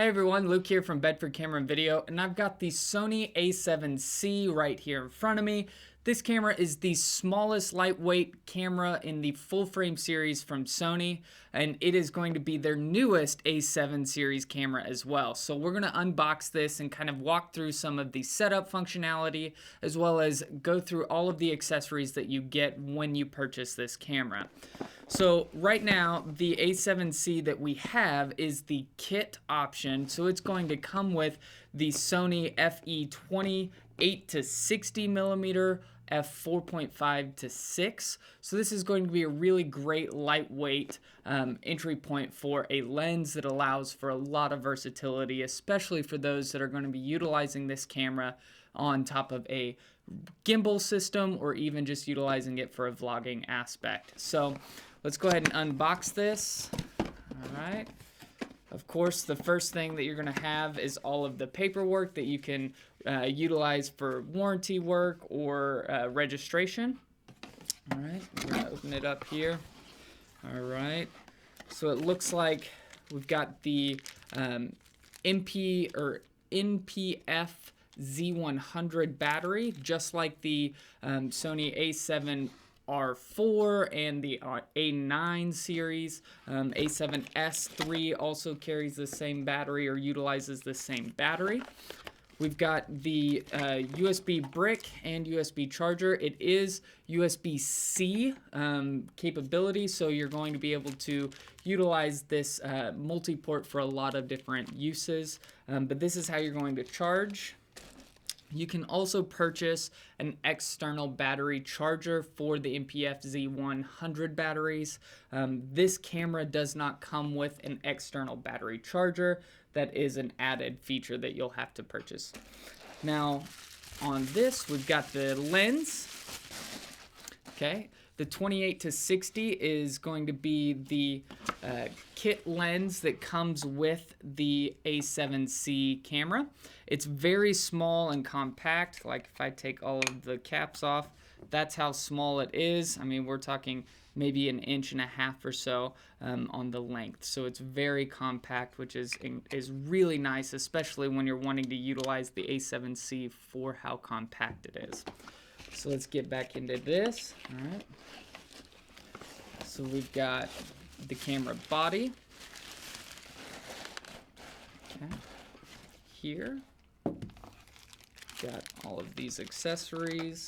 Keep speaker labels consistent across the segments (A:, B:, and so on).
A: Hey everyone, Luke here from Bedford Camera and Video, and I've got the Sony A7C right here in front of me. This camera is the smallest lightweight camera in the full frame series from Sony, and it is going to be their newest A7 series camera as well. So we're going to unbox this and kind of walk through some of the setup functionality, as well as go through all of the accessories that you get when you purchase this camera. So right now, the A7C that we have is the kit option. So it's going to come with the Sony FE20 8 to 60 millimeter f4.5 to 6. So this is going to be a really great lightweight entry point for a lens that allows for a lot of versatility, especially for those that are going to be utilizing this camera on top of a gimbal system or even just utilizing it for a vlogging aspect. So let's go ahead and unbox this. All right. Of course, the first thing that you're going to have is all of the paperwork that you can utilize for warranty work or registration. All right, we're going to open it up here. All right, so it looks like we've got the NPF Z100 battery, just like the Sony A7 R4 and the A9 series. A7S3 also carries the same battery or utilizes the same battery. We've got the USB brick and USB charger. It is USB-C capability, so you're going to be able to utilize this multi-port for a lot of different uses. But this is how you're going to charge. You can also purchase an external battery charger for the NPF Z100 batteries. This camera does not come with an external battery charger. That is an added feature that you'll have to purchase. Now, on this, we've got the lens. Okay. The 28 to 60 is going to be the kit lens that comes with the A7C camera. It's very small and compact. Like if I take all of the caps off, that's how small it is. I mean, we're talking maybe 1.5 inches or so on the length. So it's very compact, which is really nice, especially when you're wanting to utilize the A7C for how compact it is. So let's get back into this. All right. So we've got the camera body. Okay. Here. Got all of these accessories.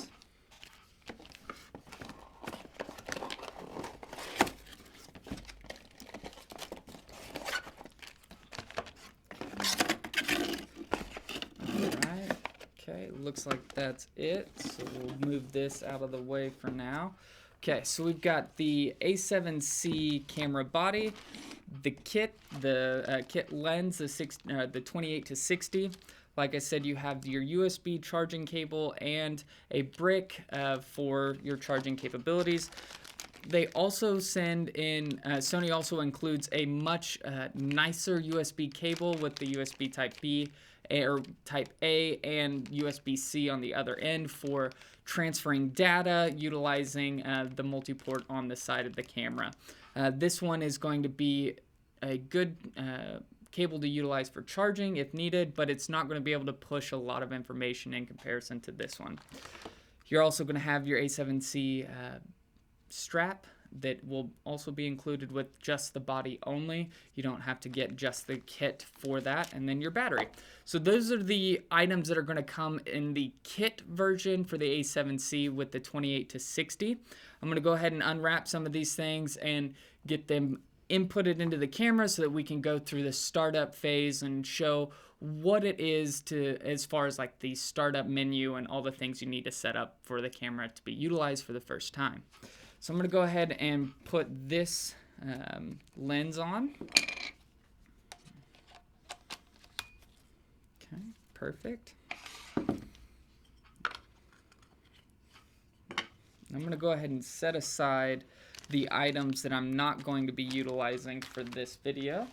A: Okay, looks like that's it, so we'll move this out of the way for now. Okay, so we've got the A7C camera body, the kit, the kit lens, the 28 to 60. Like I said, you have your USB charging cable and a brick for your charging capabilities. They also send in, Sony also includes a much nicer USB cable with the USB Type B or Type A and USB-C on the other end for transferring data, utilizing the multi-port on the side of the camera. This one is going to be a good cable to utilize for charging if needed, but it's not going to be able to push a lot of information in comparison to this one. You're also going to have your A7C strap that will also be included with just the body only. You don't have to get just the kit for that, and then your battery. So those are the items that are going to come in the kit version for the A7C with the 28 to 60. I'm going to go ahead and unwrap some of these things and get them inputted into the camera so that we can go through the startup phase and show what it is to as far as like the startup menu and all the things you need to set up for the camera to be utilized for the first time. So I'm going to go ahead and put this lens on. Okay, perfect. I'm going to go ahead and set aside the items that I'm not going to be utilizing for this video.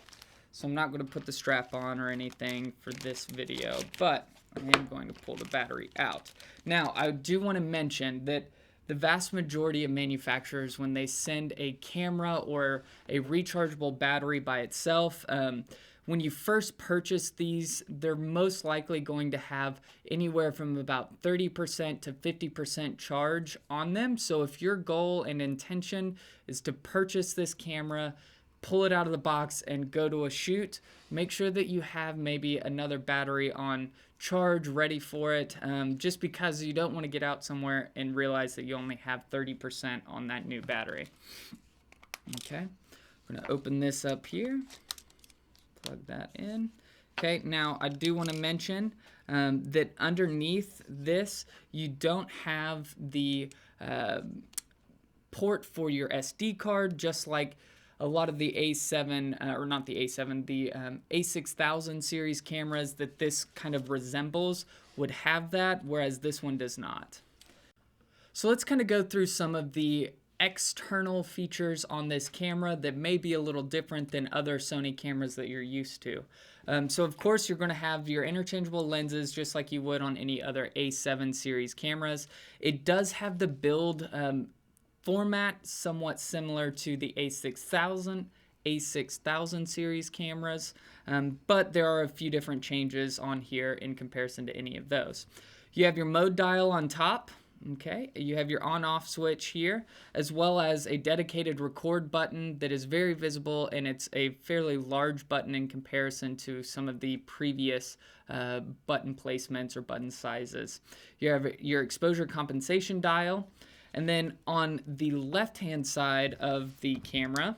A: So I'm not going to put the strap on or anything for this video, but I am going to pull the battery out. Now, I do want to mention that the vast majority of manufacturers, when they send a camera or a rechargeable battery by itself, when you first purchase these, they're most likely going to have anywhere from about 30% to 50% charge on them. So if your goal and intention is to purchase this camera, pull it out of the box and go to a shoot, make sure that you have maybe another battery on charge ready for it, just because you don't want to get out somewhere and realize that you only have 30% on that new battery. Okay, I'm going to open this up here, plug that in. Okay, now I do want to mention that underneath this, you don't have the port for your SD card, just like a lot of the A7, or not the A7, the A6000 series cameras that this kind of resembles would have that, whereas this one does not. So let's kind of go through some of the external features on this camera that may be a little different than other Sony cameras that you're used to. So of course you're going to have your interchangeable lenses just like you would on any other A7 series cameras. It does have the build format somewhat similar to the A6000 series cameras, but there are a few different changes on here in comparison to any of those. You have your mode dial on top. Okay, you have your on-off switch here, as well as a dedicated record button that is very visible, and it's a fairly large button in comparison to some of the previous button placements or button sizes. You have your exposure compensation dial, and then on the left-hand side of the camera,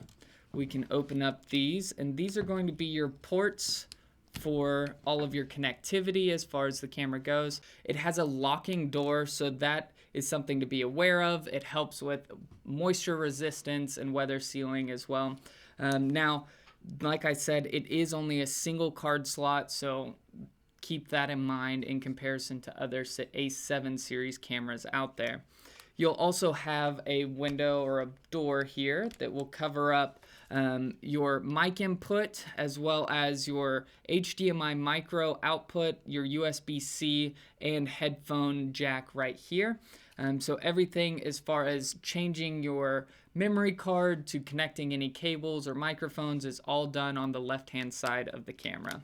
A: we can open up these, and these are going to be your ports for all of your connectivity as far as the camera goes. It has a locking door, so that is something to be aware of. It helps with moisture resistance and weather sealing as well. Now, like I said, it is only a single card slot, so keep that in mind in comparison to other A7 series cameras out there. You'll also have a window or a door here that will cover up your mic input, as well as your HDMI micro output, your USB-C, and headphone jack right here. So everything as far as changing your memory card to connecting any cables or microphones is all done on the left-hand side of the camera.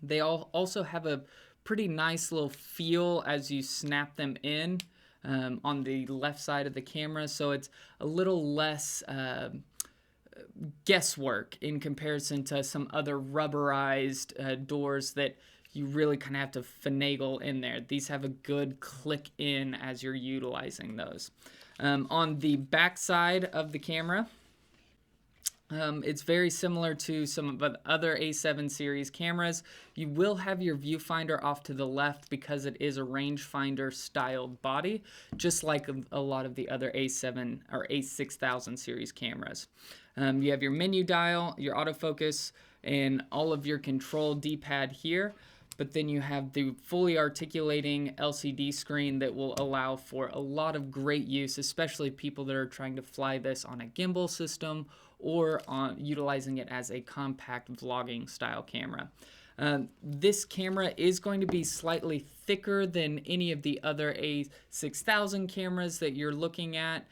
A: They all also have a pretty nice little feel as you snap them in on the left side of the camera, so it's a little less guesswork in comparison to some other rubberized doors that you really kind of have to finagle in there. These have a good click in as you're utilizing those. On the back side of the camera, it's very similar to some of the other A7 series cameras. You will have your viewfinder off to the left because it is a rangefinder styled body, just like a lot of the other A7 or A6000 series cameras. You have your menu dial, your autofocus, and all of your control D-pad here. But then you have the fully articulating LCD screen that will allow for a lot of great use, especially people that are trying to fly this on a gimbal system or utilizing it as a compact vlogging style camera. This camera is going to be slightly thicker than any of the other A6000 cameras that you're looking at,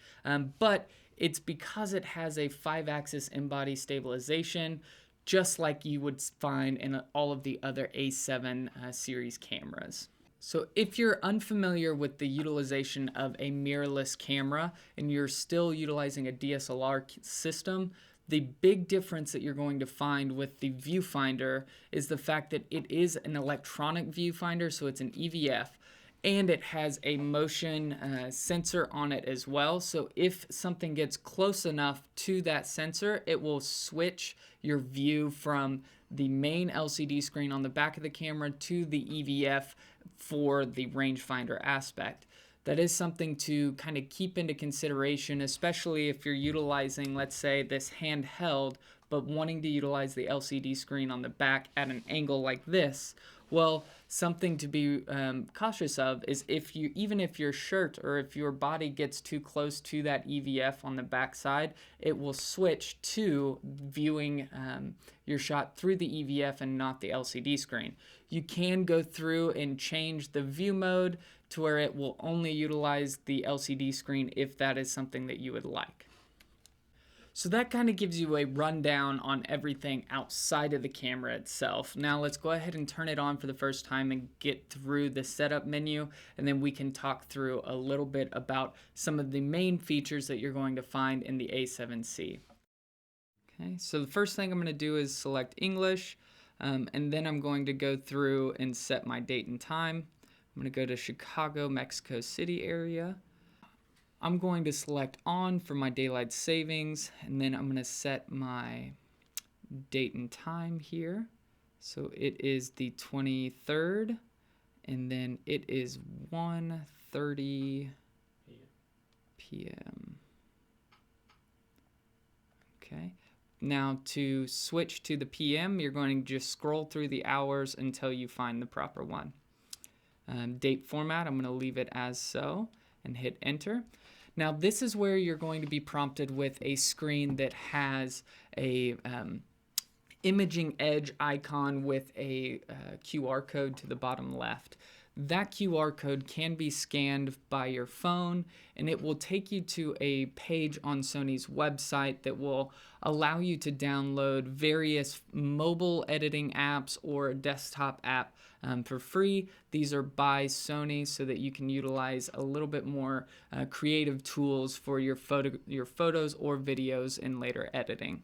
A: but it's because it has a 5-axis in-body stabilization, just like you would find in all of the other A7 series cameras. So if you're unfamiliar with the utilization of a mirrorless camera and you're still utilizing a DSLR system, the big difference that you're going to find with the viewfinder is the fact that it is an electronic viewfinder, so it's an EVF, and it has a motion sensor on it as well. So if something gets close enough to that sensor, it will switch your view from the main LCD screen on the back of the camera to the EVF for the rangefinder aspect. That is something to kind of keep into consideration, especially if you're utilizing, let's say, this handheld, but wanting to utilize the LCD screen on the back at an angle like this. Well, something to be cautious of is even if your shirt or if your body gets too close to that EVF on the back side, it will switch to viewing your shot through the EVF and not the LCD screen. You can go through and change the view mode to where it will only utilize the LCD screen if that is something that you would like. So that kind of gives you a rundown on everything outside of the camera itself. Now let's go ahead and turn it on for the first time and get through the setup menu, and then we can talk through a little bit about some of the main features that you're going to find in the A7C. Okay, so the first thing I'm going to do is select English, and then I'm going to go through and set my date and time. I'm going to go to Chicago, Mexico City area. I'm going to select on for my daylight savings, and then I'm going to set my date and time here. So it is the 23rd, and then it is 1:30 p.m. Okay. Now to switch to the PM, you're going to just scroll through the hours until you find the proper one. Date format, I'm going to leave it as so and hit enter. Now this is where you're going to be prompted with a screen that has a imaging edge icon with a QR code to the bottom left. That QR code can be scanned by your phone, and it will take you to a page on Sony's website that will allow you to download various mobile editing apps or a desktop app for free. These are by Sony so that you can utilize a little bit more creative tools for your photos or videos in later editing.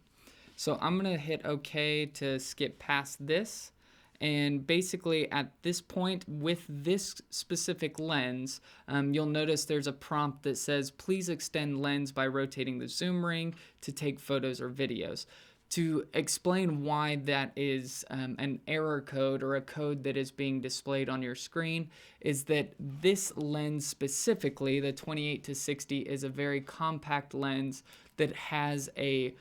A: So I'm going to hit OK to skip past this. And basically at this point with this specific lens, you'll notice there's a prompt that says, please extend lens by rotating the zoom ring to take photos or videos. To explain why that is an error code or a code that is being displayed on your screen is that this lens specifically, the 28-60, is a very compact lens that has a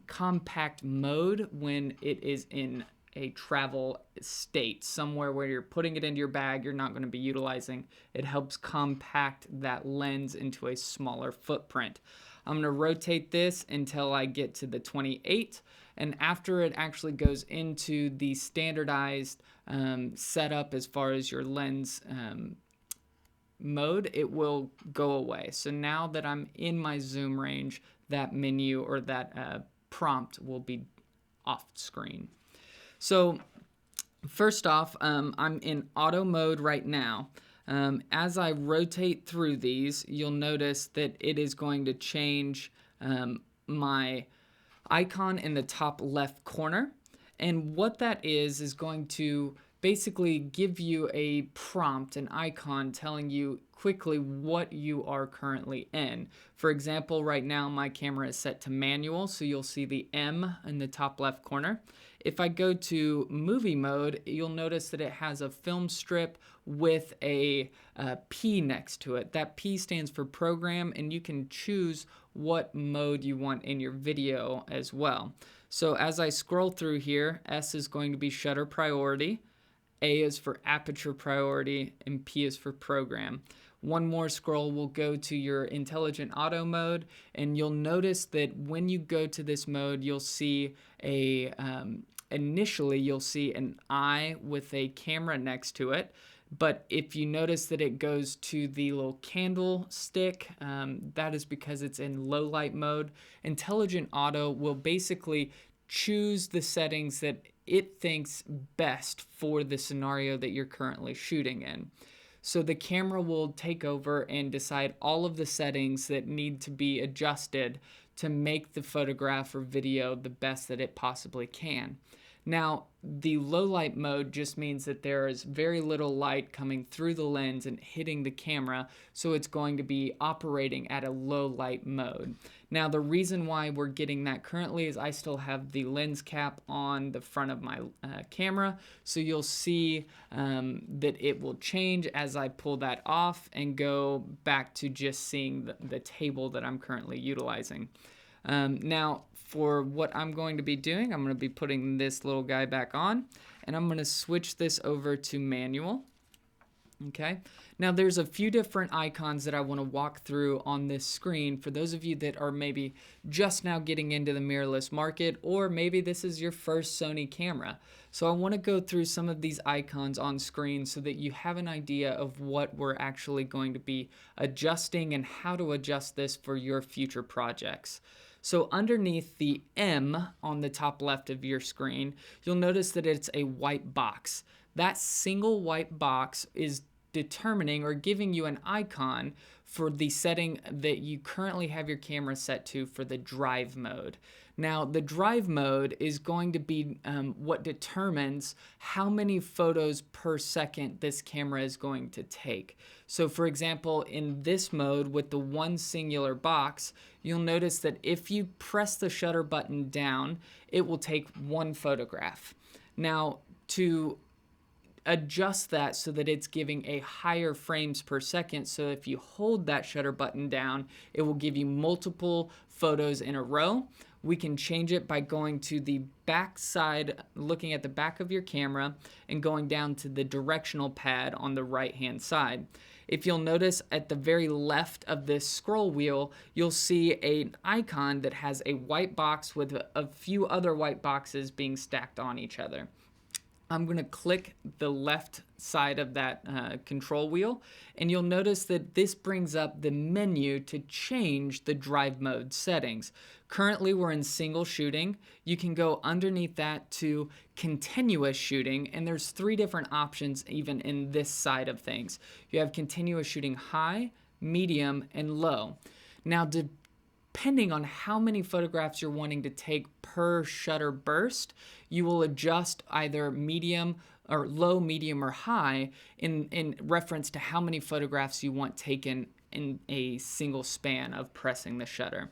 A: compact mode when it is in a travel state, somewhere where you're putting it into your bag, you're not going to be utilizing. It helps compact that lens into a smaller footprint. I'm going to rotate this until I get to the 28, and after it actually goes into the standardized setup as far as your lens mode, it will go away. So now that I'm in my zoom range, that menu or that prompt will be off screen. So first off, I'm in auto mode right now. As I rotate through these, you'll notice that it is going to change my icon in the top left corner. And what that is going to basically give you a prompt, an icon telling you quickly what you are currently in. For example, right now my camera is set to manual, so you'll see the M in the top left corner. If I go to movie mode, you'll notice that it has a film strip with a P next to it. That P stands for program, and you can choose what mode you want in your video as well. So as I scroll through here, S is going to be shutter priority, A is for aperture priority, and P is for program. One more scroll will go to your intelligent auto mode, and you'll notice that when you go to this mode, you'll see a initially you'll see an eye with a camera next to it. But if you notice that it goes to the little candle stick, that is because it's in low light mode. Intelligent Auto will basically choose the settings that it thinks best for the scenario that you're currently shooting in. So the camera will take over and decide all of the settings that need to be adjusted to make the photograph or video the best that it possibly can. Now, the low light mode just means that there is very little light coming through the lens and hitting the camera, so it's going to be operating at a low light mode. Now, the reason why we're getting that currently is I still have the lens cap on the front of my camera, so you'll see that it will change as I pull that off and go back to just seeing the table that I'm currently utilizing. Now, for what I'm going to be doing, I'm going to be putting this little guy back on, and I'm going to switch this over to manual. Okay, now there's a few different icons that I want to walk through on this screen for those of you that are maybe just now getting into the mirrorless market, or maybe this is your first Sony camera. So I want to go through some of these icons on screen so that you have an idea of what we're actually going to be adjusting and how to adjust this for your future projects. So underneath the M on the top left of your screen, you'll notice that it's a white box. That single white box is determining or giving you an icon for the setting that you currently have your camera set to for the drive mode. Now, the drive mode is going to be what determines how many photos per second this camera is going to take. So for example, in this mode with the one singular box, you'll notice that if you press the shutter button down, it will take one photograph. Now, to adjust that so that it's giving a higher frames per second, so if you hold that shutter button down, it will give you multiple photos in a row. We can change it by going to the back side, looking at the back of your camera, and going down to the directional pad on the right hand side. If you'll notice at the very left of this scroll wheel, you'll see an icon that has a white box with a few other white boxes being stacked on each other. I'm going to click the left side of that control wheel, and you'll notice that this brings up the menu to change the drive mode settings. Currently, we're in single shooting. You can go underneath that to continuous shooting, and there's 3 different options even in this side of things. You have continuous shooting high, medium, and low. Now, depending on how many photographs you're wanting to take per shutter burst, you will adjust either medium or low, medium, or high in reference to how many photographs you want taken in a single span of pressing the shutter.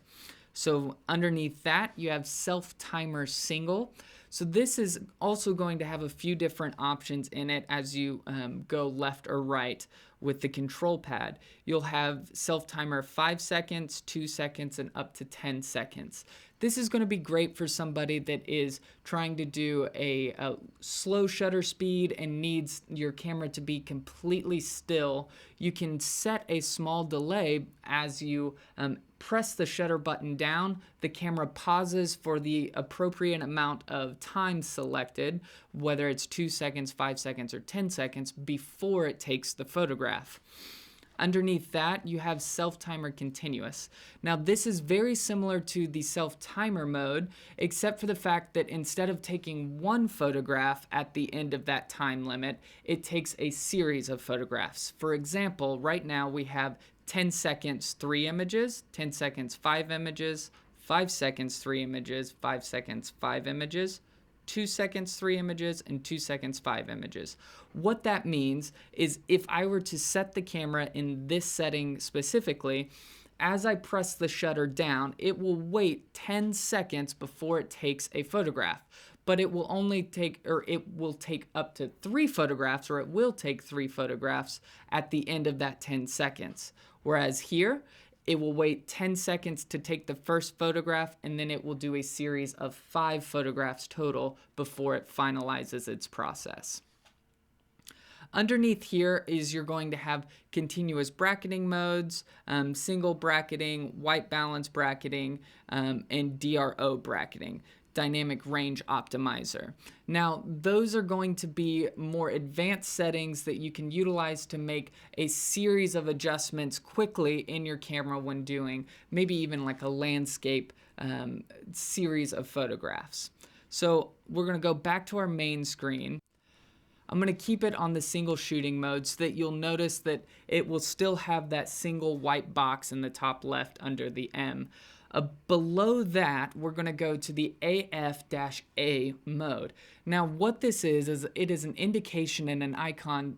A: So underneath that, you have self-timer single. So this is also going to have a few different options in it as you go left or right with the control pad. You'll have self-timer 5 seconds, 2 seconds, and up to 10 seconds. This is going to be great for somebody that is trying to do a slow shutter speed and needs your camera to be completely still. You can set a small delay as you press the shutter button down. The camera pauses for the appropriate amount of time selected, whether it's 2 seconds, 5 seconds, or 10 seconds before it takes the photograph. Underneath that, you have self-timer continuous. Now, this is very similar to the self-timer mode, except for the fact that instead of taking one photograph at the end of that time limit, it takes a series of photographs. For example, right now we have 10 seconds, 3 images, 10 seconds, 5 images, 5 seconds, 3 images, 5 seconds, 5 images, 2 seconds, 3 images, and 2 seconds, 5 images. What that means is if I were to set the camera in this setting specifically, as I press the shutter down, it will wait 10 seconds before it takes a photograph. But it will only take, or it will take up to 3 photographs, or it will take 3 photographs at the end of that 10 seconds. Whereas here, it will wait 10 seconds to take the first photograph, and then it will do a series of 5 photographs total before it finalizes its process. Underneath here is you're going to have continuous bracketing modes, single bracketing, white balance bracketing, and DRO bracketing, dynamic range optimizer. Now, those are going to be more advanced settings that you can utilize to make a series of adjustments quickly in your camera when doing maybe even like a landscape series of photographs. So we're going to go back to our main screen. I'm going to keep it on the single shooting mode so that you'll notice that it will still have that single white box in the top left under the M. Below that, we're going to go to the AF-A mode. Now, what this is it is an indication and an icon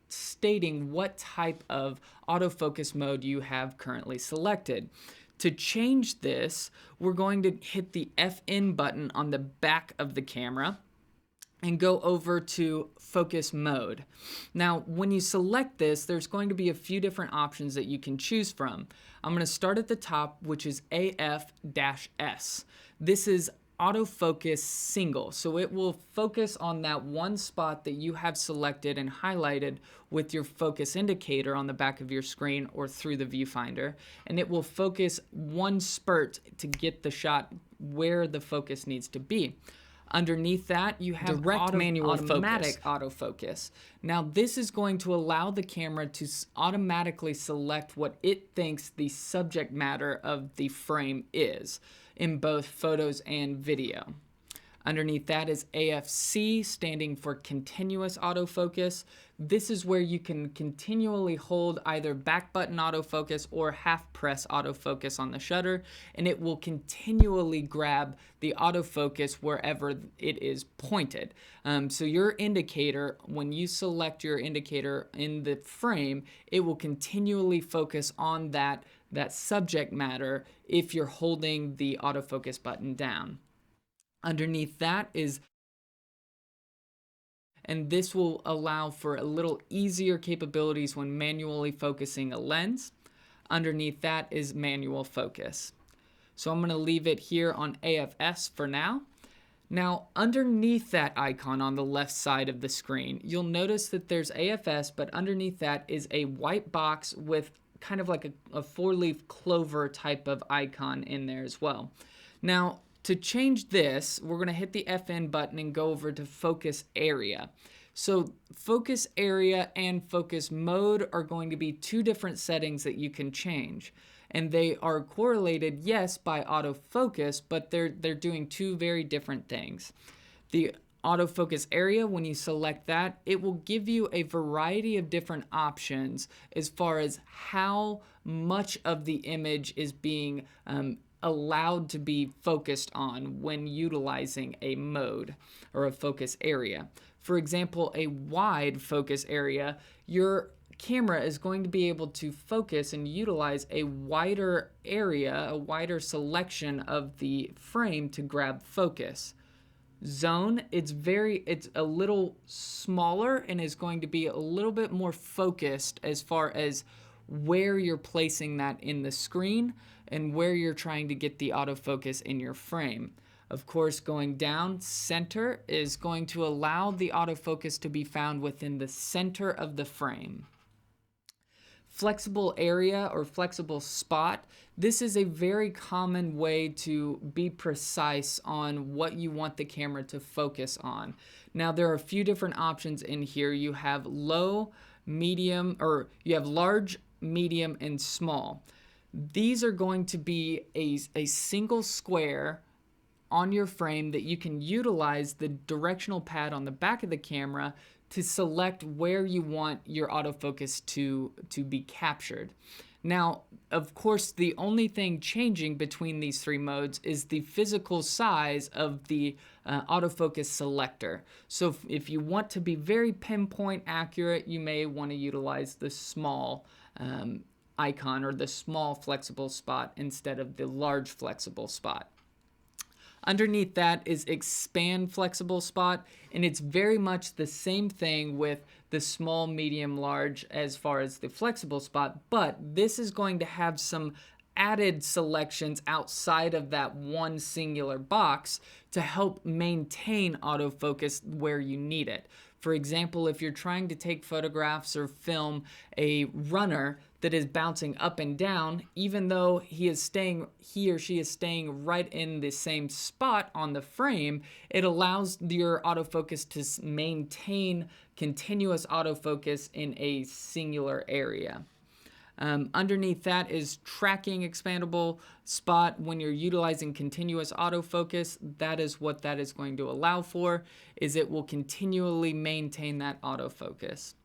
A: stating what type of autofocus mode you have currently selected. To change this, we're going to hit the FN button on the back of the camera and go over to focus mode. Now, when you select this, there's going to be a few different options that you can choose from. I'm going to start at the top, which is AF-S. This is autofocus single. So it will focus on that one spot that you have selected and highlighted with your focus indicator on the back of your screen or through the viewfinder. And it will focus one spurt to get the shot where the focus needs to be. Underneath that, you have direct manual automatic autofocus. Now, this is going to allow the camera to automatically select what it thinks the subject matter of the frame is in both photos and video. Underneath that is AFC, standing for continuous autofocus. This is where you can continually hold either back button autofocus or half press autofocus on the shutter, and it will continually grab the autofocus wherever it is pointed. So your indicator, when you select your indicator in the frame, it will continually focus on that subject matter if you're holding the autofocus button down. Underneath that is, and this will allow for a little easier capabilities when manually focusing a lens. Underneath that is manual focus. So I'm going to leave it here on AFS for now. Now, underneath that icon on the left side of the screen, you'll notice that there's AFS, but underneath that is a white box with kind of like a four-leaf clover type of icon in there as well. Now, to change this, we're going to hit the FN button and go over to focus area. So focus area and focus mode are going to be two different settings that you can change. And they are correlated, yes, by autofocus, but they're doing two very different things. The autofocus area, when you select that, it will give you a variety of different options as far as how much of the image is being allowed to be focused on when utilizing a mode or a focus area. For example, a wide focus area, your camera is going to be able to focus and utilize a wider area, a wider selection of the frame to grab focus. Zone, it's a little smaller and is going to be a little bit more focused as far as where you're placing that in the screen and where you're trying to get the autofocus in your frame. Of course, going down, center is going to allow the autofocus to be found within the center of the frame. Flexible area or flexible spot, this is a very common way to be precise on what you want the camera to focus on. Now, there are a few different options in here. You have low, medium, or you have large, medium, and small. These are going to be a single square on your frame that you can utilize the directional pad on the back of the camera to select where you want your autofocus to be captured. Now, of course, the only thing changing between these three modes is the physical size of the autofocus selector. So if you want to be very pinpoint accurate, you may want to utilize the small icon or the small flexible spot instead of the large flexible spot. Underneath that is expand flexible spot, and it's very much the same thing with the small, medium, large as far as the flexible spot, but this is going to have some added selections outside of that one singular box to help maintain autofocus where you need it. For example, if you're trying to take photographs or film a runner that is bouncing up and down, even though he or she is staying right in the same spot on the frame, it allows your autofocus to maintain continuous autofocus in a singular area. Underneath that is tracking expandable spot. When you're utilizing continuous autofocus, that is what that is going to allow for, is it will continually maintain that autofocus.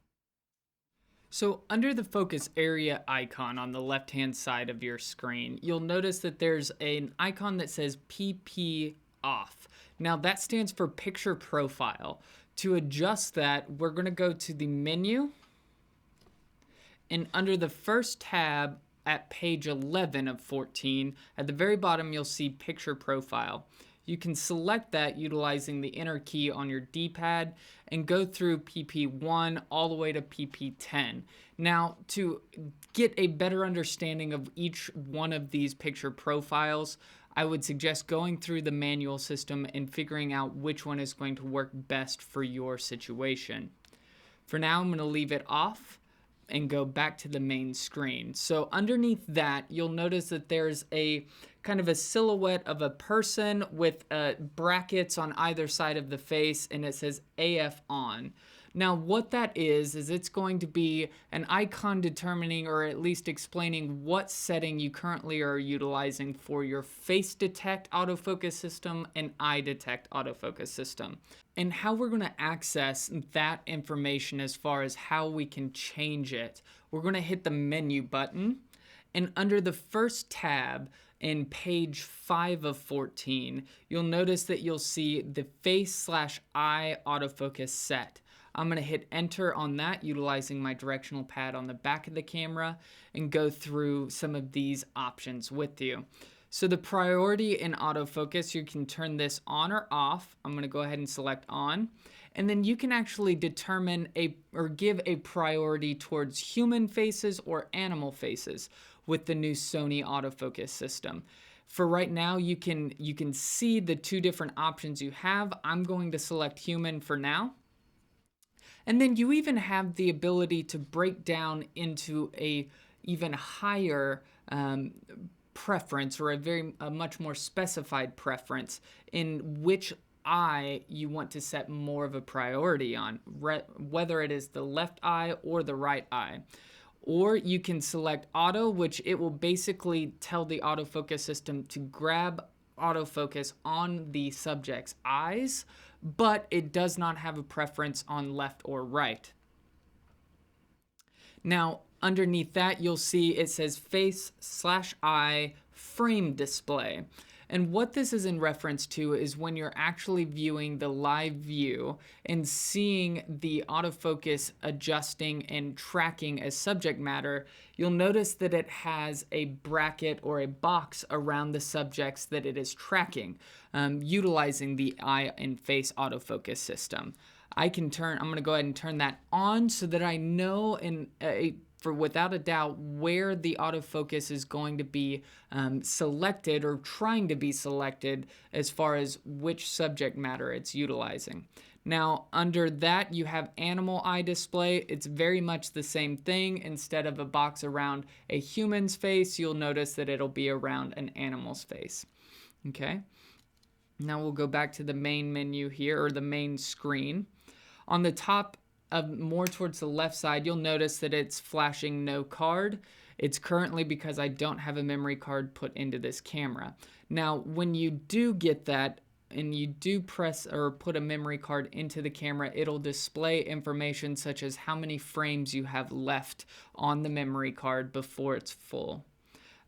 A: So under the focus area icon on the left-hand side of your screen, you'll notice that there's an icon that says PP off. Now that stands for picture profile. To adjust that, we're going to go to the menu, and under the first tab at page 11 of 14, at the very bottom you'll see picture profile. you can select that utilizing the enter key on your D-pad and go through PP1 all the way to PP10. Now, to get a better understanding of each one of these picture profiles, I would suggest going through the manual system and figuring out which one is going to work best for your situation. For now, I'm going to leave it off and go back to the main screen. So underneath that, you'll notice that there's a kind of a silhouette of a person with brackets on either side of the face, and it says AF on. Now what that is it's going to be an icon determining, or at least explaining, what setting you currently are utilizing for your face detect autofocus system and eye detect autofocus system. And how we're going to access that information as far as how we can change it. We're going to hit the menu button, and under the first tab in page 5 of 14, you'll notice that you'll see the face/eye autofocus set. I'm going to hit enter on that utilizing my directional pad on the back of the camera and go through some of these options with you. So the priority in autofocus, you can turn this on or off. I'm going to go ahead and select on. And then you can actually determine or give a priority towards human faces or animal faces with the new Sony autofocus system. For right now, you can see the two different options you have. I'm going to select human for now. And then you even have the ability to break down into a even higher preference, or a much more specified preference in which eye you want to set more of a priority on, whether it is the left eye or the right eye. Or you can select auto, which it will basically tell the autofocus system to grab autofocus on the subject's eyes, but it does not have a preference on left or right. Now, underneath that, you'll see it says face/eye frame display. And what this is in reference to is when you're actually viewing the live view and seeing the autofocus adjusting and tracking as subject matter, you'll notice that it has a bracket or a box around the subjects that it is tracking, utilizing the eye and face autofocus system. I'm going to go ahead and turn that on so that I know for without a doubt where the autofocus is going to be selected, or trying to be selected, as far as which subject matter it's utilizing. Now under that, you have animal eye display. It's very much the same thing. Instead of a box around a human's face, you'll notice that it'll be around an animal's face. Okay, now we'll go back to the main menu here, or the main screen. On the top, more towards the left side, you'll notice that it's flashing no card. It's currently because I don't have a memory card put into this camera. Now, when you do get that and you do press or put a memory card into the camera, it'll display information such as how many frames you have left on the memory card before it's full.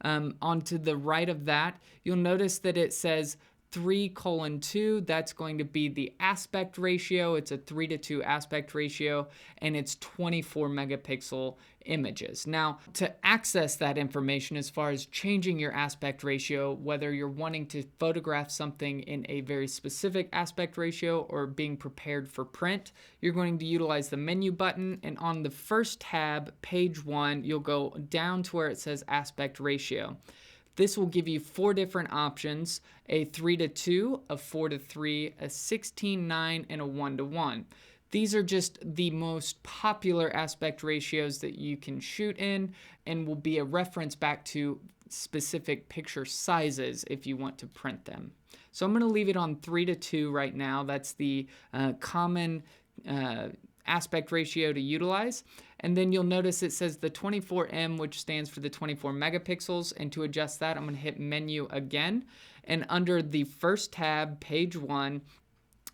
A: Onto the right of that, you'll notice that it says 3:2, that's going to be the aspect ratio. It's a 3:2 aspect ratio, and it's 24 megapixel images. Now, to access that information as far as changing your aspect ratio, whether you're wanting to photograph something in a very specific aspect ratio or being prepared for print, you're going to utilize the menu button, and on the first tab, page 1, you'll go down to where it says aspect ratio. This will give you 4 different options: a 3:2, a 4:3, a 16:9, and a 1:1. These are just the most popular aspect ratios that you can shoot in, and will be a reference back to specific picture sizes if you want to print them. So I'm going to leave it on 3:2 right now. That's the common aspect ratio to utilize. And then you'll notice it says the 24M, which stands for the 24 megapixels. And to adjust that, I'm going to hit menu again. And under the first tab, page 1,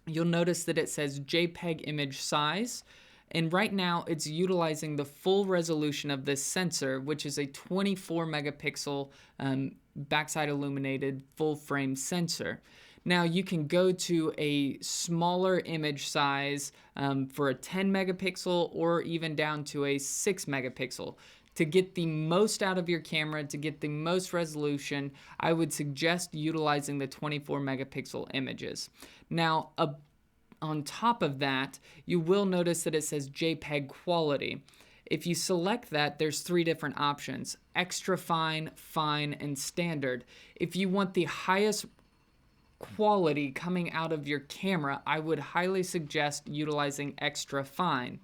A: you'll notice that it says JPEG image size. And right now it's utilizing the full resolution of this sensor, which is a 24 megapixel backside illuminated full frame sensor. Now you can go to a smaller image size for a 10 megapixel, or even down to a 6 megapixel. to get the most out of your camera, to get the most resolution, I would suggest utilizing the 24 megapixel images. Now, on top of that, you will notice that it says JPEG quality. If you select that, there's 3 different options: extra fine, fine, and standard. If you want the highest quality coming out of your camera, I would highly suggest utilizing extra fine.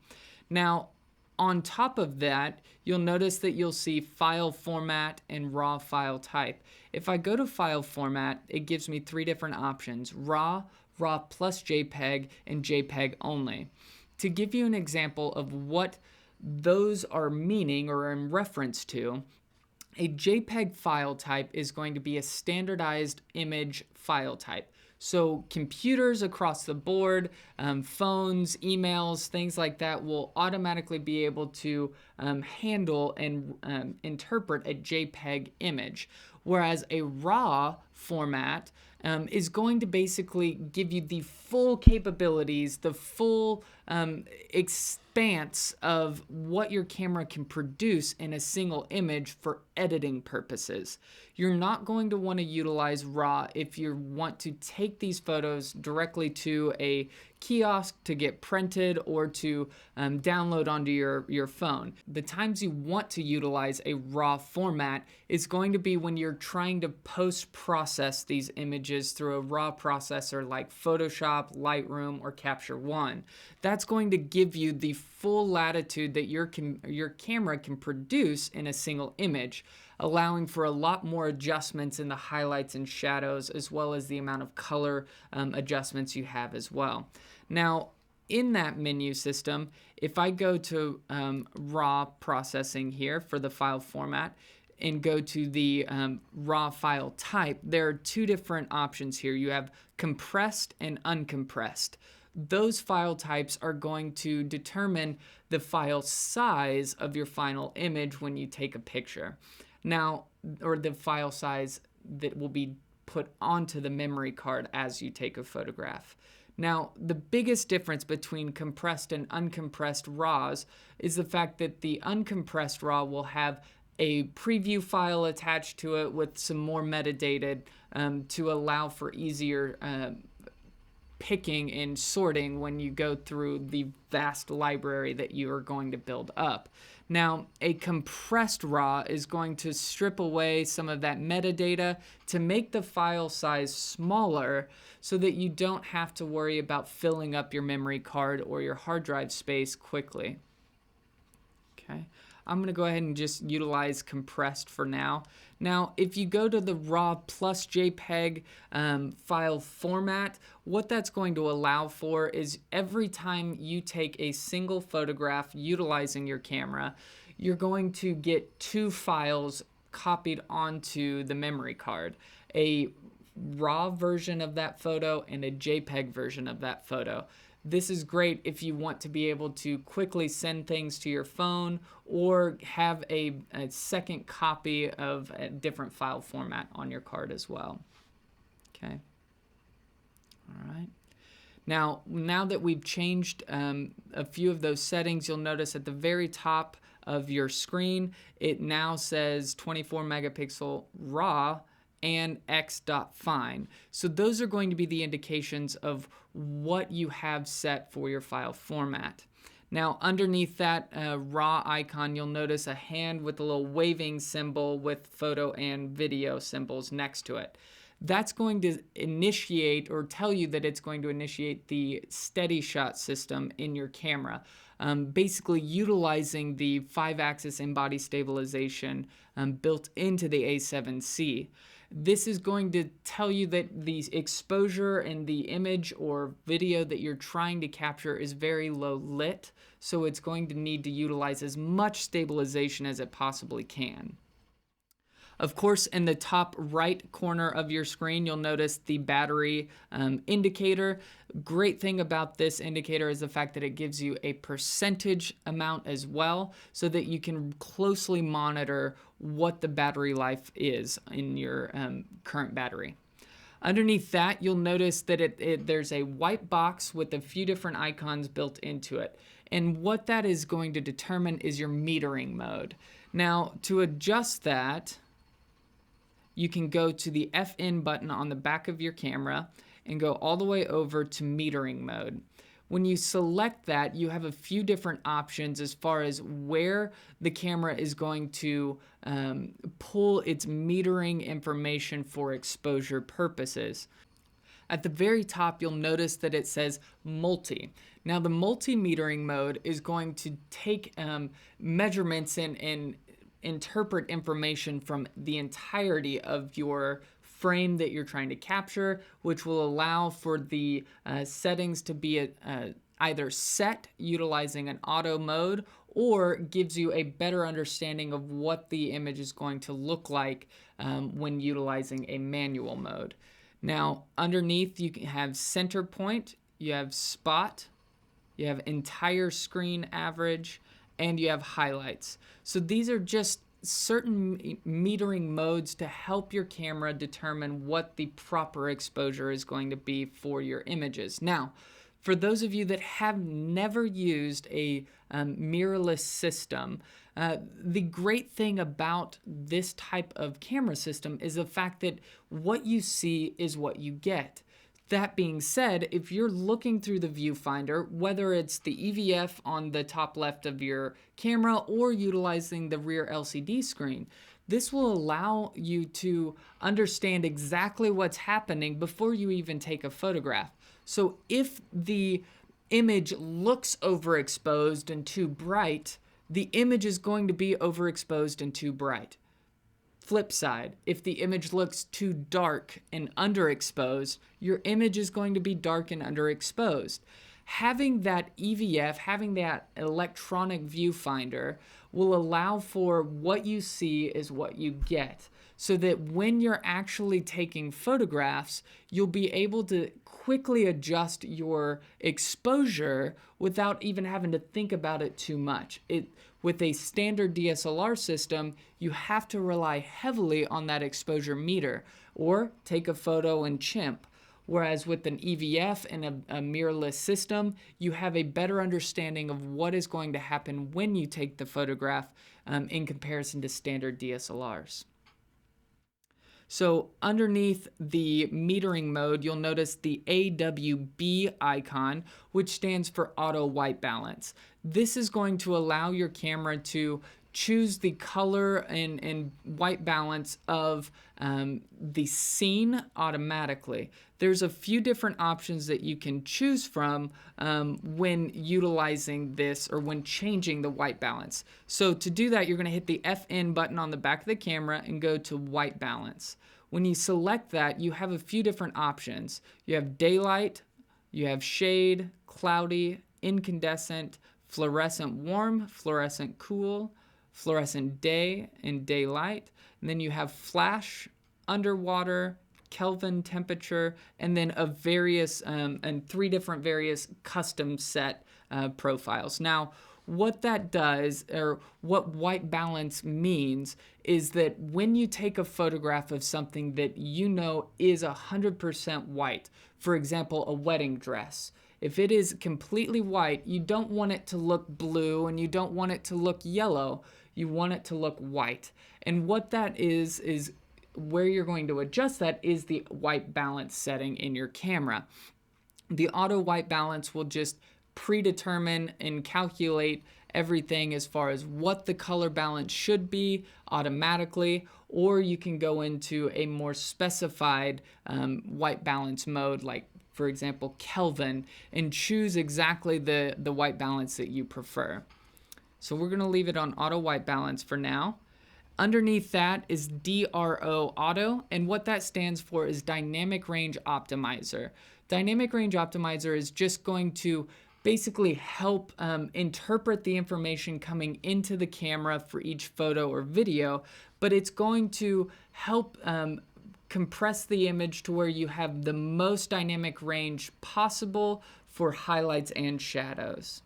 A: Now, on top of that, you'll notice that you'll see file format and raw file type. If I go to file format, it gives me 3 different options: raw, raw plus JPEG, and JPEG only. To give you an example of what those are meaning or in reference to, a JPEG file type is going to be a standardized image file type. So computers across the board, phones, emails, things like that will automatically be able to handle and interpret a JPEG image. Whereas a RAW format is going to basically give you the full capabilities, the full expanse of what your camera can produce in a single image for editing purposes. You're not going to want to utilize RAW if you want to take these photos directly to a kiosk to get printed or to download onto your phone. The times you want to utilize a RAW format is going to be when you're trying to post-process these images through a RAW processor like Photoshop, Lightroom, or Capture One. That's going to give you the full latitude that your camera can produce in a single image, allowing for a lot more adjustments in the highlights and shadows, as well as the amount of color adjustments you have as well. Now, in that menu system, if I go to RAW processing here for the file format and go to the RAW file type, there are 2 different options here. You have compressed and uncompressed. Those file types are going to determine the file size of your final image when you take a picture. Now, or the file size that will be put onto the memory card as you take a photograph. Now, the biggest difference between compressed and uncompressed RAWs is the fact that the uncompressed RAW will have a preview file attached to it with some more metadata to allow for easier picking and sorting when you go through the vast library that you are going to build up. Now, a compressed RAW is going to strip away some of that metadata to make the file size smaller so that you don't have to worry about filling up your memory card or your hard drive space quickly. Okay. I'm going to go ahead and just utilize compressed for now. Now, if you go to the RAW plus JPEG file format, what that's going to allow for is every time you take a single photograph utilizing your camera, you're going to get 2 files copied onto the memory card. A RAW version of that photo and a JPEG version of that photo. This is great if you want to be able to quickly send things to your phone or have a second copy of a different file format on your card as well. Okay. All right. Now that we've changed a few of those settings, you'll notice at the very top of your screen, it now says 24 megapixel RAW and x.fine. So those are going to be the indications of what you have set for your file format. Now, underneath that RAW icon, you'll notice a hand with a little waving symbol with photo and video symbols next to it. That's going to initiate or tell you that it's going to initiate the Steadyshot system in your camera, basically utilizing the 5-axis in-body stabilization built into the A7C. This is going to tell you that the exposure in the image or video that you're trying to capture is very low lit, so it's going to need to utilize as much stabilization as it possibly can. Of course, in the top right corner of your screen, you'll notice the battery indicator. Great thing about this indicator is the fact that it gives you a percentage amount as well, so that you can closely monitor what the battery life is in your current battery. Underneath that, you'll notice that there's a white box with a few different icons built into it. And what that is going to determine is your metering mode. Now, to adjust that, you can go to the FN button on the back of your camera and go all the way over to metering mode. When you select that, you have a few different options as far as where the camera is going to pull its metering information for exposure purposes. At the very top, you'll notice that it says multi. Now, the multi-metering mode is going to take measurements and interpret information from the entirety of your frame that you're trying to capture, which will allow for the settings to be either set utilizing an auto mode, or gives you a better understanding of what the image is going to look like when utilizing a manual mode. Now, underneath you can have center point, you have spot, you have entire screen average, and you have highlights. So these are just certain metering modes to help your camera determine what the proper exposure is going to be for your images. Now, for those of you that have never used a mirrorless system, the great thing about this type of camera system is the fact that what you see is what you get. That being said, if you're looking through the viewfinder, whether it's the EVF on the top left of your camera or utilizing the rear LCD screen, this will allow you to understand exactly what's happening before you even take a photograph. So if the image looks overexposed and too bright, the image is going to be overexposed and too bright. Flip side, if the image looks too dark and underexposed, your image is going to be dark and underexposed. Having that EVF, having that electronic viewfinder, will allow for what you see is what you get, so that when you're actually taking photographs, you'll be able to quickly adjust your exposure without even having to think about it too much. With a standard DSLR system, you have to rely heavily on that exposure meter or take a photo and chimp. Whereas with an EVF and a mirrorless system, you have a better understanding of what is going to happen when you take the photograph in comparison to standard DSLRs. So underneath the metering mode, you'll notice the AWB icon, which stands for auto white balance. This is going to allow your camera to choose the color and white balance of the scene automatically. There's a few different options that you can choose from when utilizing this or when changing the white balance. So to do that, you're going to hit the FN button on the back of the camera and go to white balance. When you select that, you have a few different options. You have daylight, you have shade, cloudy, incandescent, fluorescent warm, fluorescent cool, fluorescent day and daylight, and then you have flash, underwater, Kelvin temperature, and then a various and 3 different various custom set profiles. Now, what that does, or what white balance means, is that when you take a photograph of something that you know is 100% white, for example, a wedding dress, if it is completely white, you don't want it to look blue and you don't want it to look yellow. You want it to look white. And what that is where you're going to adjust that is the white balance setting in your camera. The auto white balance will just predetermine and calculate everything as far as what the color balance should be automatically, or you can go into a more specified white balance mode, like for example Kelvin, and choose exactly the white balance that you prefer. So we're going to leave it on auto white balance for now. Underneath that is DRO Auto, and what that stands for is Dynamic Range Optimizer. Dynamic Range Optimizer is just going to basically help interpret the information coming into the camera for each photo or video, but it's going to help compress the image to where you have the most dynamic range possible for highlights and shadows.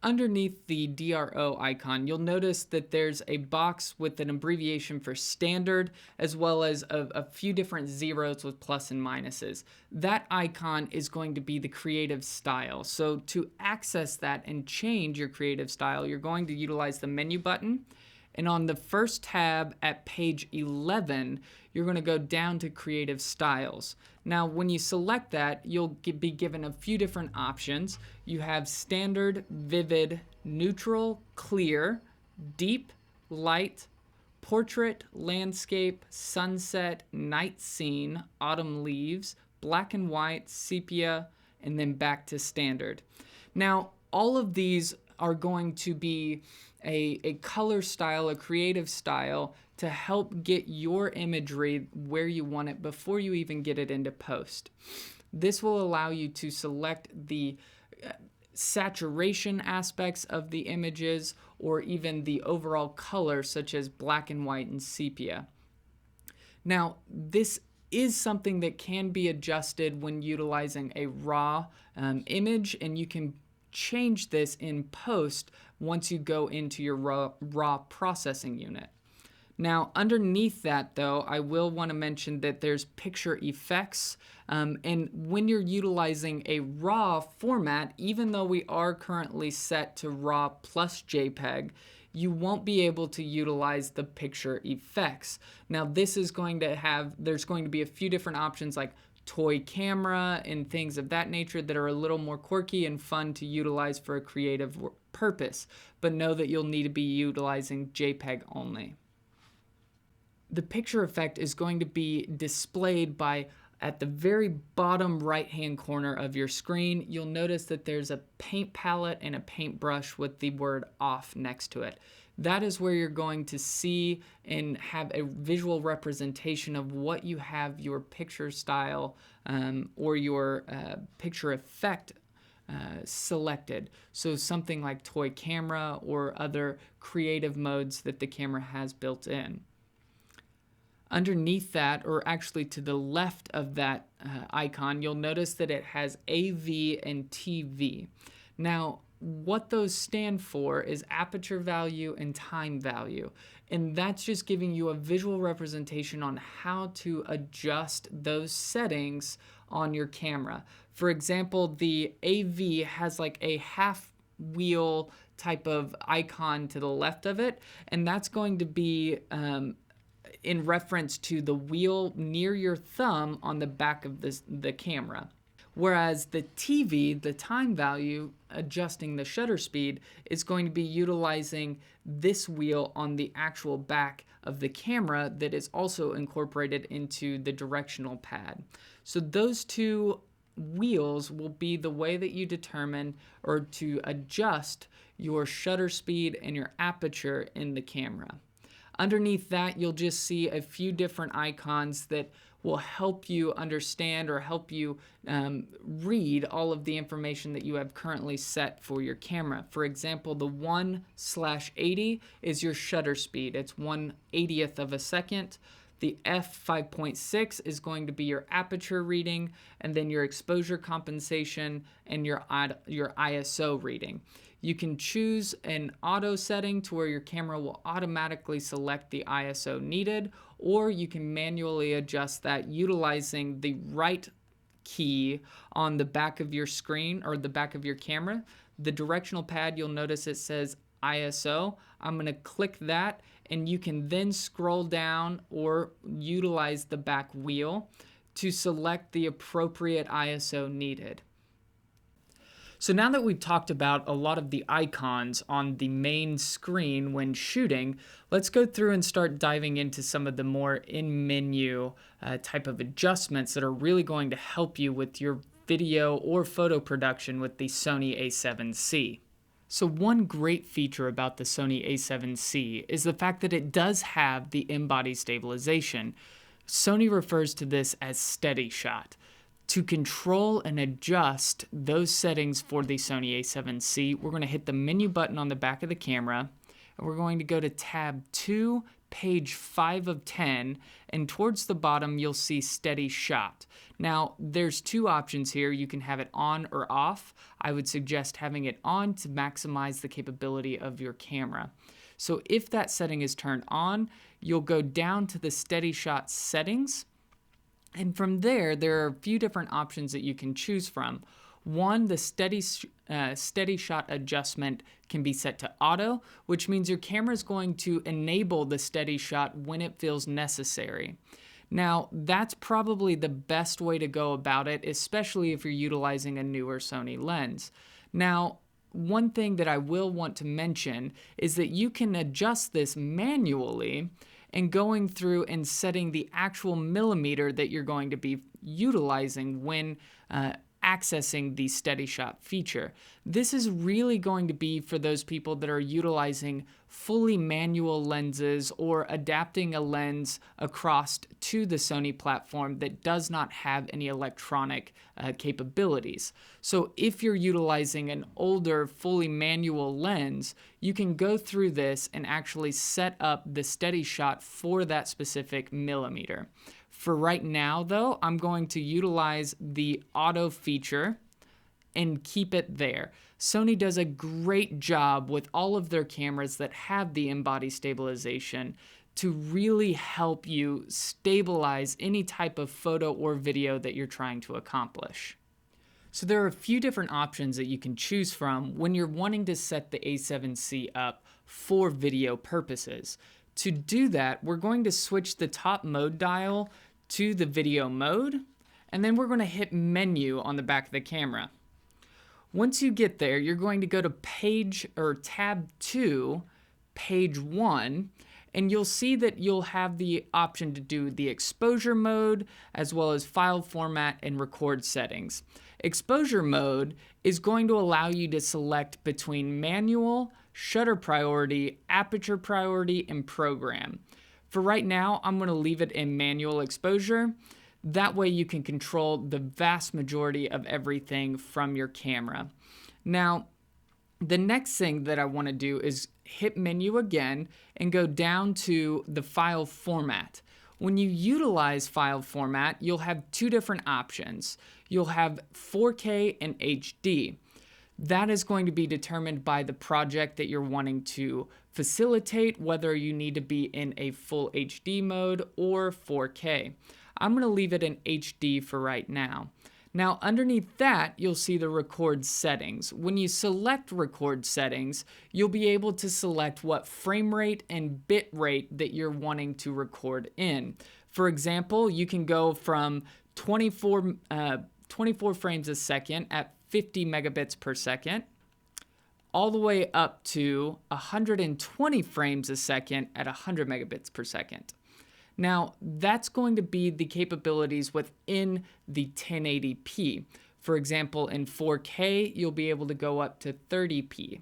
A: Underneath the DRO icon, you'll notice that there's a box with an abbreviation for standard, as well as a few different zeros with plus and minuses. That icon is going to be the creative style. So to access that and change your creative style, you're going to utilize the menu button, And on the first tab at page 11, you're going to go down to Creative Styles. Now, when you select that, you'll be given a few different options. You have Standard, Vivid, Neutral, Clear, Deep, Light, Portrait, Landscape, Sunset, Night Scene, Autumn Leaves, Black and White, Sepia, and then back to Standard. Now, all of these are going to be a color style, a creative style to help get your imagery where you want it before you even get it into post. This will allow you to select the saturation aspects of the images or even the overall color, such as black and white and sepia. Now, this is something that can be adjusted when utilizing a raw image, and you can change this in post once you go into your raw processing unit. Now, underneath that, though, I will want to mention that there's picture effects. And when you're utilizing a RAW format, even though we are currently set to RAW plus JPEG, you won't be able to utilize the picture effects. Now, this is going to have, there's going to be a few different options like toy camera and things of that nature that are a little more quirky and fun to utilize for a creative purpose. But know that you'll need to be utilizing JPEG only. The picture effect is going to be displayed by at the very bottom right hand corner of your screen. You'll notice that there's a paint palette and a paintbrush with the word off next to it. That is where you're going to see and have a visual representation of what you have your picture style or your picture effect selected. So something like toy camera or other creative modes that the camera has built in. Underneath that, or actually to the left of that icon, you'll notice that it has AV and TV. Now, what those stand for is aperture value and time value. And that's just giving you a visual representation on how to adjust those settings on your camera. For example, the AV has like a half wheel type of icon to the left of it, and that's going to be in reference to the wheel near your thumb on the back of the camera. Whereas the TV, the time value, adjusting the shutter speed, is going to be utilizing this wheel on the actual back of the camera that is also incorporated into the directional pad. So those two wheels will be the way that you determine or to adjust your shutter speed and your aperture in the camera. Underneath that, you'll just see a few different icons that will help you understand or help you read all of the information that you have currently set for your camera. For example, the 1/80 is your shutter speed. It's 1/80th of a second. The f5.6 is going to be your aperture reading, and then your exposure compensation and your ISO reading. You can choose an auto setting to where your camera will automatically select the ISO needed, or you can manually adjust that utilizing the right key on the back of your screen or the back of your camera. The directional pad, you'll notice it says ISO. I'm going to click that, and you can then scroll down or utilize the back wheel to select the appropriate ISO needed. So now that we've talked about a lot of the icons on the main screen when shooting, let's go through and start diving into some of the more in-menu type of adjustments that are really going to help you with your video or photo production with the Sony A7C. So one great feature about the Sony A7C is the fact that it does have the in-body stabilization. Sony refers to this as Steadyshot. To control and adjust those settings for the Sony A7C, we're going to hit the menu button on the back of the camera, and we're going to go to tab 2, page 5 of 10, and towards the bottom you'll see Steadyshot. Now, there's two options here. You can have it on or off. I would suggest having it on to maximize the capability of your camera. So if that setting is turned on, you'll go down to the Steadyshot settings. And from there are a few different options that you can choose from. One, the Steadyshot adjustment can be set to auto, which means your camera is going to enable the steady shot when it feels necessary. Now, that's probably the best way to go about it, especially if you're utilizing a newer Sony lens. Now, one thing that I will want to mention is that you can adjust this manually and going through and setting the actual millimeter that you're going to be utilizing when accessing the steady shot feature. This is really going to be for those people that are utilizing fully manual lenses or adapting a lens across to the Sony platform that does not have any electronic capabilities. So if you're utilizing an older fully manual lens, you can go through this and actually set up the steady shot for that specific millimeter. For right now, though, I'm going to utilize the auto feature and keep it there. Sony does a great job with all of their cameras that have the in-body stabilization to really help you stabilize any type of photo or video that you're trying to accomplish. So there are a few different options that you can choose from when you're wanting to set the A7C up for video purposes. To do that, we're going to switch the top mode dial to the video mode, and then we're going to hit menu on the back of the camera. Once you get there, you're going to go to page or tab 2, page 1, and you'll see that you'll have the option to do the exposure mode as well as file format and record settings. Exposure mode is going to allow you to select between manual, shutter priority, aperture priority, and program. For right now, I'm going to leave it in manual exposure. That way you can control the vast majority of everything from your camera. Now, the next thing that I want to do is hit menu again and go down to the file format. When you utilize file format, you'll have two different options. You'll have 4K and HD. That is going to be determined by the project that you're wanting to facilitate, whether you need to be in a full HD mode or 4K. I'm going to leave it in HD for right now. Now, underneath that, you'll see the record settings. When you select record settings, you'll be able to select what frame rate and bit rate that you're wanting to record in. For example, you can go from 24 frames a second at 50 megabits per second, all the way up to 120 frames a second at 100 megabits per second. Now, that's going to be the capabilities within the 1080p. For example, in 4K, you'll be able to go up to 30p.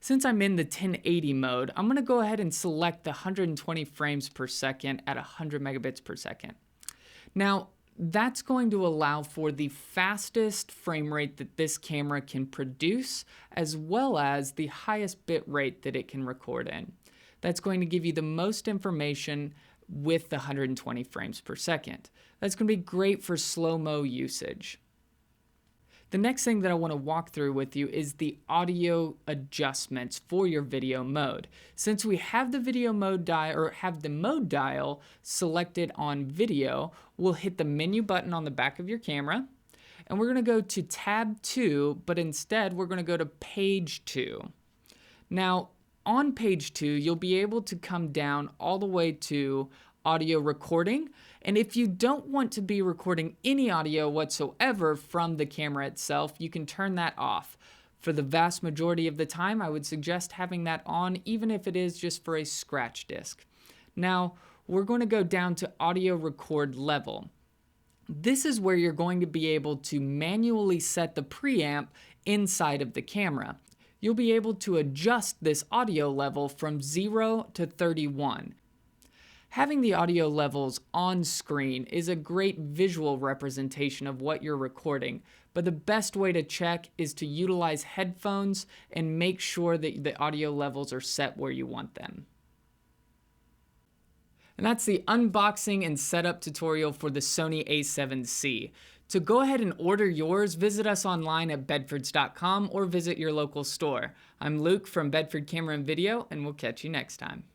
A: Since I'm in the 1080 mode, I'm going to go ahead and select the 120 frames per second at 100 megabits per second. Now, that's going to allow for the fastest frame rate that this camera can produce, as well as the highest bit rate that it can record in. That's going to give you the most information with the 120 frames per second. That's going to be great for slow-mo usage. The next thing that I want to walk through with you is the audio adjustments for your video mode. Since we have the video mode dial or have the mode dial selected on video, we'll hit the menu button on the back of your camera, and we're going to go to tab 2, but instead we're going to go to page 2. Now, on page 2, you'll be able to come down all the way to audio recording. And if you don't want to be recording any audio whatsoever from the camera itself, you can turn that off. For the vast majority of the time, I would suggest having that on, even if it is just for a scratch disc. Now, we're going to go down to audio record level. This is where you're going to be able to manually set the preamp inside of the camera. You'll be able to adjust this audio level from 0 to 31. Having the audio levels on screen is a great visual representation of what you're recording, but the best way to check is to utilize headphones and make sure that the audio levels are set where you want them. And that's the unboxing and setup tutorial for the Sony A7C. To go ahead and order yours, visit us online at bedfords.com or visit your local store. I'm Luke from Bedford Camera and Video, and we'll catch you next time.